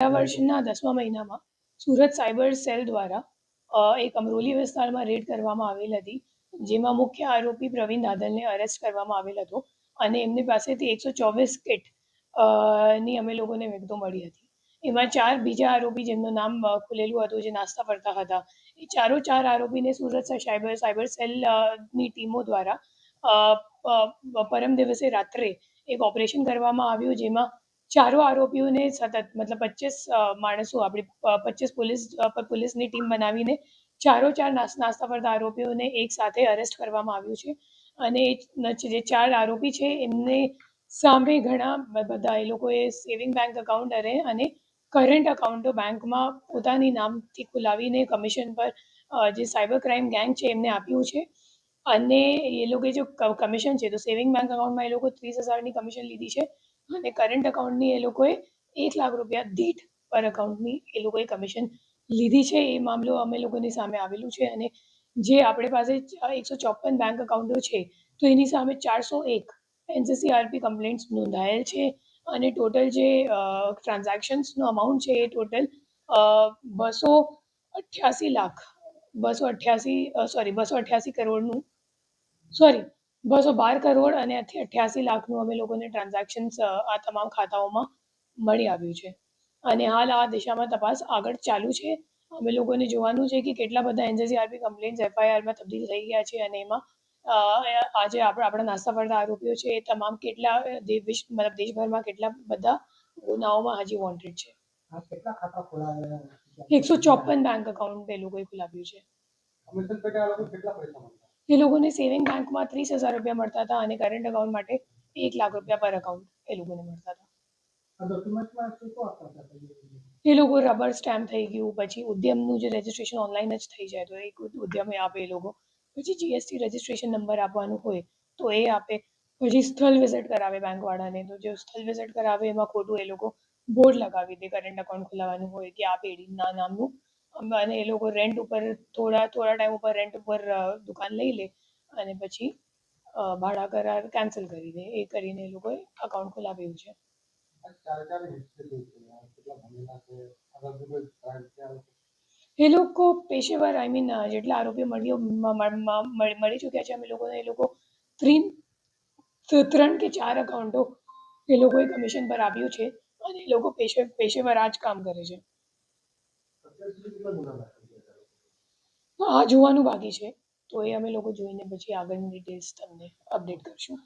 ગયા વર્ષના 10મા મહિનામાં સુરત સાયબર સેલ દ્વારા એક અમરોલી વિસ્તારમાં રેડ કરવામાં આવેલ હતી, જેમાં મુખ્ય આરોપી પ્રવીણ દાદલને અરેસ્ટ કરવામાં આવેલ હતો અને એમની પાસેથી 124 કિટ ની અમે લોકોને વિગતો મળી હતી. એમાં 4 બીજા આરોપી જેમનું નામ ખુલેલું હતું, જે નાસ્તા ફરતા હતા. એ ચાર આરોપીને સુરત સાયબર સેલની ટીમો દ્વારા પરમ દિવસે રાત્રે એક ઓપરેશન કરવામાં આવ્યું, જેમાં ચારો આરોપીઓને સતત મતલબ 25 માણસો આપણી 25 પોલીસની ટીમ બનાવીને ચાર નાસ્તા ફરતા આરોપીઓને એક સાથે અરેસ્ટ કરવામાં આવ્યું છે. અને જે 4 આરોપી છે એમને સામે ઘણા બધા એ લોકોએ સેવિંગ બેંક એકાઉન્ટ અને કરંટ એકાઉન્ટો બેંકમાં પોતાની નામથી ખોલાવીને કમિશન પર જે સાયબર ક્રાઇમ ગેંગ છે એમને આપ્યું છે. અને એ લોકોએ જો કમિશન છે તો સેવિંગ બેંક એકાઉન્ટમાં એ લોકો 30,000ની કમિશન લીધી છે અને કરંટ એકાઉન્ટની એ લોકોએ 1 લાખ રૂપિયા દીઠ પર એકાઉન્ટની એ લોકોએ કમિશન લીધી છે. એ મામલો અમે લોકોની સામે આવેલું છે અને જે આપણી પાસે 154 બેંક એકાઉન્ટો છે તો એની સામે 401 NCCRP કમ્પ્લેન્ટ્સ નોંધાયેલ છે અને ટોટલ જે ટ્રાન્ઝેક્શન્સનો અમાઉન્ટ છે એ ટોટલ 288 કરોડનું 212 કરોડ અને 88 લાખનું અમે લોકોને ટ્રાન્ઝેક્શન્સ આ તમામ ખાતાઓમાં મળી આવ્યું છે. અને હાલ આ દિશામાં તપાસ આગળ ચાલુ છે. અમે લોકોને જોવાનું છે કે કેટલા બધા NCCRP કમ્પ્લેન્ટ્સ FIRમાં તબદીલ થઈ ગયા છે અને એમાં આજે આપણા નાસ્તા ફરતા આરોપીઓ છે એ તમામ કેટલા દેશભરમાં કેટલા બધા ગુનાઓમાં હજી વોન્ટેડ છે. 154 બેંક એકાઉન્ટ એ લોકોએ ખોલાવ્યું છે. એ લોકોને સેવિંગ બેંકમાં 30,000 રૂપિયા મળતા હતા અને કરંટ એકાઉન્ટ માટે 1 લાખ રૂપિયા પર એકાઉન્ટ એ લોકોને મળતા હતા. એ લોકો રબર સ્ટેમ્પ થઈ ગયું, પછી ઉદ્યમનું જે રજિસ્ટ્રેશન ઓનલાઈન જ થઈ જાય તો એક ઉદ્યમે આપે એ લોકો, પછી GST રજિસ્ટ્રેશન નંબર આપવાનું હોય તો એ આપે, પછી સ્થળ વિઝિટ કરાવે બેંકવાળાને, તો જે સ્થળ વિઝિટ કરાવે એમાં ખોટું એ લોકો બોર્ડ લગાવી દે કરંટ એકાઉન્ટ ખોલાવવાનું હોય કે આ પેઢીના નામનું, અને એ લોકો રેન્ટ ઉપર થોડા ટાઈમ ઉપર રેન્ટ ઉપર દુકાન લઈ લે અને પછી ભાડા કરાર કેન્સલ કરી દે. એ કરીને એ લોકોએ અકાઉન્ટ ખોલાવ્યું છે. એ લોકો પેશેવર જેટલા આરોપીઓ મળી ચૂક્યા છે અમે લોકોને, એ લોકો 3 કે 4 એકાઉન્ટો એ લોકોએ કમિશન પર આપ્યું છે અને એ લોકો પેશેવર આ જ કામ કરે છે. આ જોવાનું બાકી છે, તો એ અમે લોકો જોઈને પછી આગળની ડિટેલ્સ તમને અપડેટ કરશું.